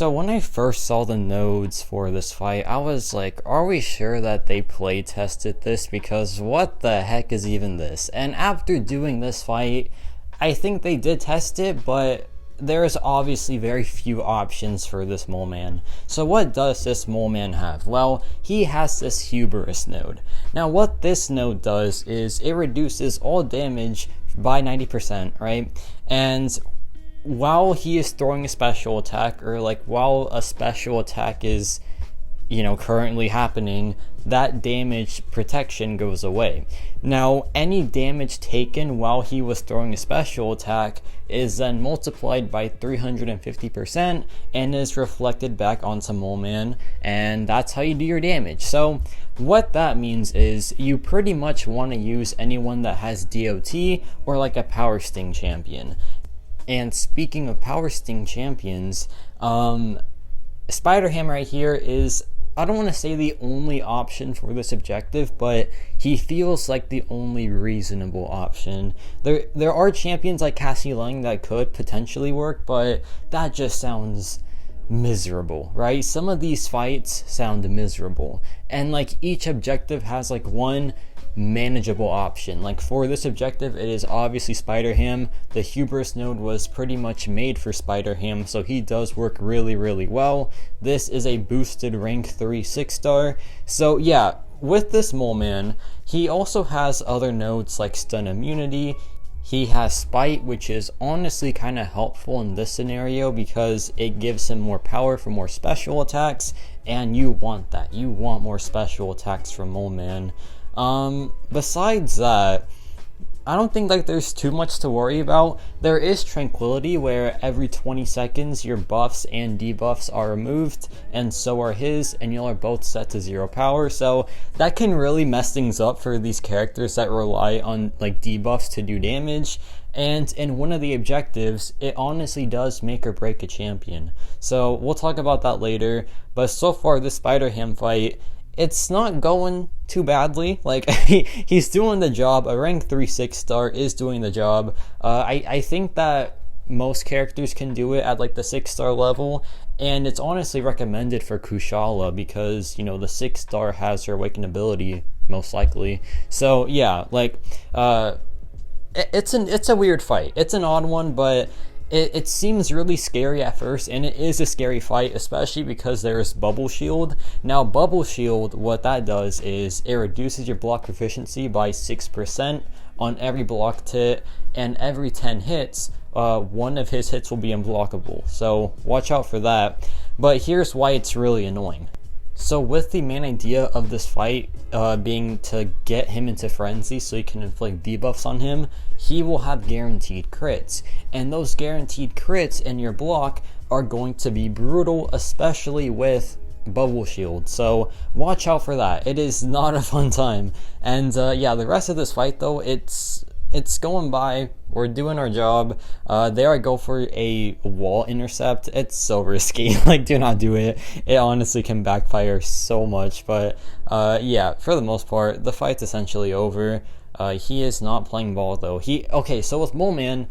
So when I first saw the nodes for this fight, I was like, are we sure that they play tested this? Because what the heck is even this? And after doing this fight, I think they did test it, but there's obviously very few options for this mole man. So what does this mole man have? Well, he has this hubris node. Now what this node does is it reduces all damage by 90%, right? And while he is throwing a special attack, or like while a special attack is currently happening, that damage protection goes away. Now any damage taken while he was throwing a special attack is then multiplied by 350% and is reflected back onto Mole Man, and that's how you do your damage. So what that means is you pretty much want to use anyone that has DOT or like a Power Sting champion. And speaking of Power Sting champions, Spider-Ham right here is, I don't want to say the only option for this objective, but he feels like the only reasonable option. There are champions like Cassie Lang that could potentially work, but that just sounds miserable, right? Some of these fights sound miserable, and like each objective has like one manageable option. Like for this objective, it is obviously Spider-Ham. The hubris node was pretty much made for Spider-Ham, so he does work really well. This is a boosted rank 3 6-star. So yeah, with this mole man, he also has other nodes like stun immunity. He has spite, which is honestly kind of helpful in this scenario because it gives him more power for more special attacks, and you want that. You want more special attacks from Mole Man. Besides that, I don't think like there's too much to worry about. There is tranquility, where every 20 seconds your buffs and debuffs are removed, and so are his, and y'all are both set to 0 power. So that can really mess things up for these characters that rely on like debuffs to do damage. And in one of the objectives, it honestly does make or break a champion. So we'll talk about that later. But so far, this Spider-Ham fight, it's not going too badly. Like he's doing the job. A rank 3 6-star is doing the job. I think that most characters can do it at like the 6-star level, and it's honestly recommended for Kushala because the 6-star has her awakened ability most likely. So yeah, like it's a weird fight. It's an odd one, but it seems really scary at first, and it is a scary fight, especially because there's Bubble Shield. Now, Bubble Shield, what that does is it reduces your block proficiency by 6% on every blocked hit, and every 10 hits, one of his hits will be unblockable. So watch out for that. But here's why it's really annoying. So with the main idea of this fight being to get him into frenzy so you can inflict debuffs on him, he will have guaranteed crits, and those guaranteed crits in your block are going to be brutal, especially with Bubble Shield. So watch out for that. It is not a fun time. And yeah, the rest of this fight though, it's going by. We're doing our job. There I go for a wall intercept. It's so risky. Like, do not do it. It honestly can backfire so much. But yeah, for the most part, the fight's essentially over. He is not playing ball though. Okay, so with Mole Man,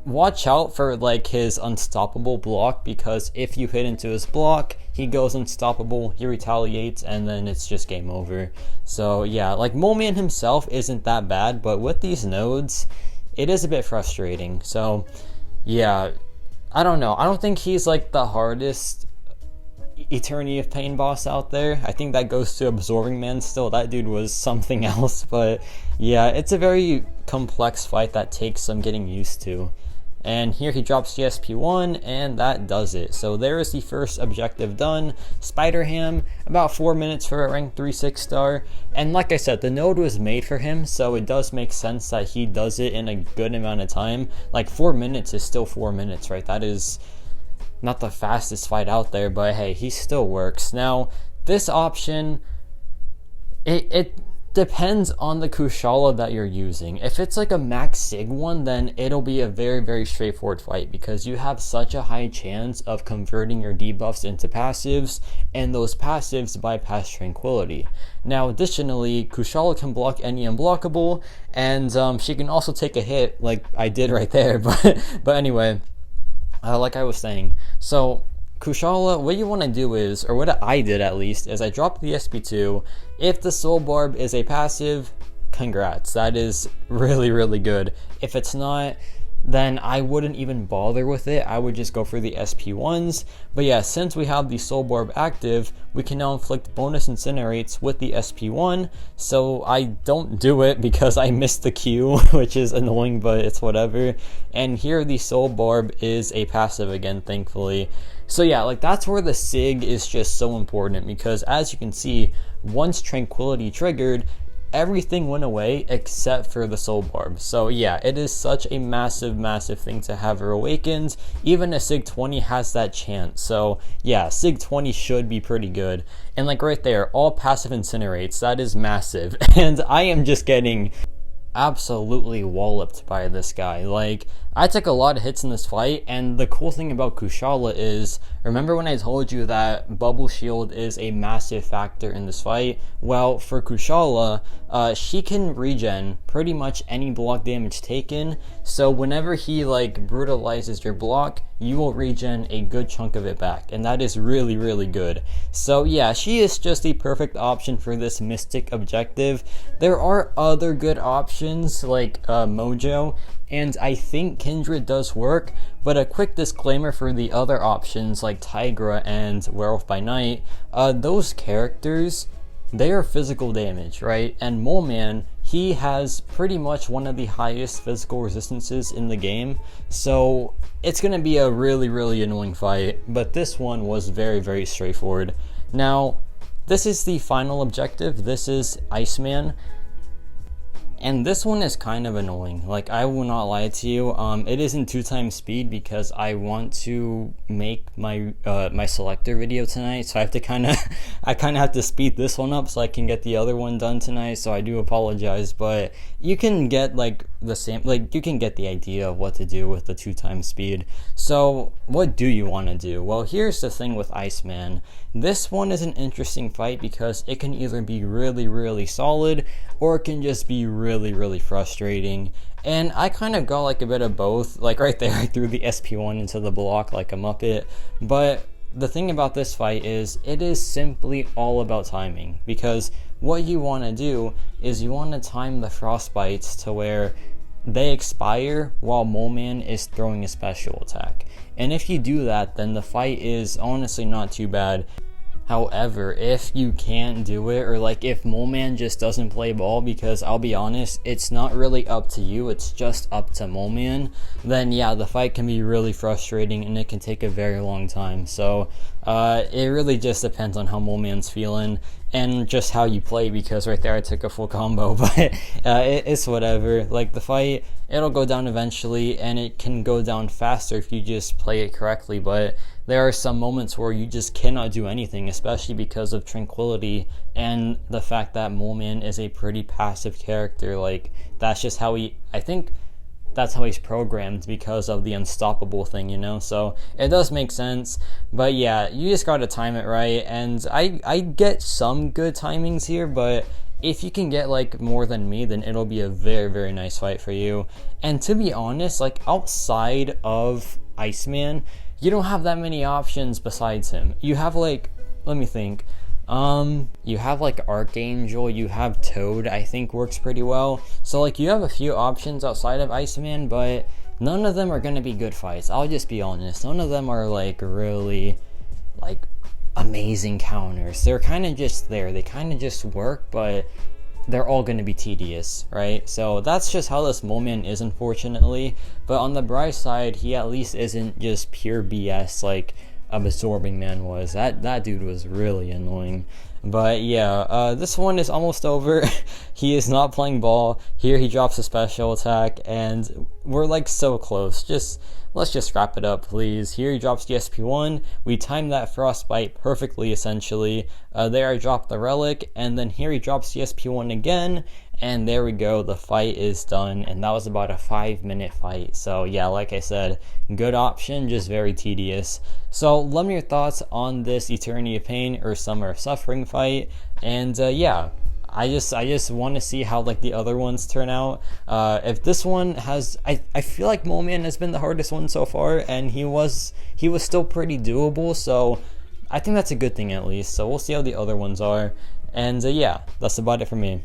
watch out for like his unstoppable block, because if you hit into his block, he goes unstoppable, he retaliates, and then it's just game over. So yeah, like Mole Man himself isn't that bad, but with these nodes, it is a bit frustrating. So yeah, I don't know. I don't think he's like the hardest Eternity of Pain boss out there. I think that goes to Absorbing Man still. That dude was something else. But yeah, it's a very complex fight that takes some getting used to. And here he drops GSP1, and that does it. So there is the first objective done. Spider-Ham, about 4 minutes for a rank 3 6-star. And like I said, the node was made for him, so it does make sense that he does it in a good amount of time. Like 4 minutes is still 4 minutes, right? That is not the fastest fight out there, but hey, he still works. Now, this option, it depends on the Kushala that you're using. If it's like a max sig one, then it'll be a very straightforward fight, because you have such a high chance of converting your debuffs into passives, and those passives bypass tranquility. Now additionally, Kushala can block any unblockable, and she can also take a hit like I did right there. But anyway, like I was saying, so Kushala, what you want to do is, or what I did at least, is I dropped the SP2. If the Soul Barb is a passive, congrats. That is really, really good. If it's not, then I wouldn't even bother with it. I would just go for the SP1s. But yeah, since we have the Soul Barb active, we can now inflict bonus incinerates with the SP1. So I don't do it because I missed the Q, which is annoying, but it's whatever. And here the Soul Barb is a passive again, thankfully. So yeah, like that's where the SIG is just so important, because as you can see, once Tranquility triggered, everything went away except for the Soul Barb. So yeah, it is such a massive, massive thing to have her awakened. Even a SIG 20 has that chance. So yeah, SIG 20 should be pretty good. And like right there, all passive incinerates, that is massive. And I am just getting absolutely walloped by this guy. Like, I took a lot of hits in this fight, and the cool thing about Kushala is, remember when I told you that Bubble Shield is a massive factor in this fight? Well, for Kushala, she can regen pretty much any block damage taken, so whenever he like brutalizes your block, you will regen a good chunk of it back, and that is really, really good. So yeah, she is just the perfect option for this Mystic objective. There are other good options like Mojo, and I think Kindred does work, but a quick disclaimer for the other options like Tigra and Werewolf by Night, those characters, they are physical damage, right? And Mole Man, he has pretty much one of the highest physical resistances in the game, so it's going to be a really, really annoying fight, but this one was very, very straightforward. Now, this is the final objective. This is Iceman. And this one is kind of annoying. Like, I will not lie to you. It is in 2x speed because I want to make my my selector video tonight. So I have to kind of have to speed this one up so I can get the other one done tonight. So I do apologize, but you can get like the same, like you can get the idea of what to do with the 2x speed. So what do you want to do? Well, here's the thing with Iceman. This one is an interesting fight because it can either be really, really solid, or it can just be really, really frustrating. And I kind of got like a bit of both. Like right there, I threw the SP1 into the block like a Muppet. But the thing about this fight is it is simply all about timing, because what you want to do is you want to time the frostbites to where they expire while Mole Man is throwing a special attack. And if you do that, then the fight is honestly not too bad. However, if you can't do it, or like if Mole Man just doesn't play ball, because I'll be honest, it's not really up to you, it's just up to Mole Man, then yeah, the fight can be really frustrating and it can take a very long time. So it really just depends on how Mole Man's feeling and just how you play, because right there I took a full combo, but it's whatever. Like the fight, it'll go down eventually, and it can go down faster if you just play it correctly, but there are some moments where you just cannot do anything, especially because of Tranquility and the fact that Mole Man is a pretty passive character. Like, that's just how I think that's how he's programmed because of the unstoppable thing, you know? So it does make sense, but yeah, you just gotta time it right, and I get some good timings here, but if you can get like more than me, then it'll be a very, very nice fight for you. And to be honest, like outside of Iceman, you don't have that many options besides him. You have like, let me think. You have like Archangel, you have Toad, I think works pretty well. So like you have a few options outside of Iceman, but none of them are gonna be good fights. I'll just be honest. None of them are like really like amazing counters. They're kind of just there. They kind of just work, but they're all going to be tedious, right? So that's just how this Mole Man is, unfortunately. But on the bright side, he at least isn't just pure BS like Absorbing Man was. That dude was really annoying. But yeah, this one is almost over. He is not playing ball. Here he drops a special attack, and we're like so close. Let's just wrap it up, please. Here he drops the SP1. We timed that Frostbite perfectly, essentially. There I dropped the Relic, and then here he drops the SP1 again, and there we go. The fight is done, and that was about a 5-minute fight. So yeah, like I said, good option, just very tedious. So let me know your thoughts on this Eternity of Pain or Summer of Suffering fight, and yeah, I just want to see how like the other ones turn out. If this one has, I feel like Mole Man has been the hardest one so far, and he was still pretty doable. So I think that's a good thing at least. So we'll see how the other ones are. And yeah, that's about it for me.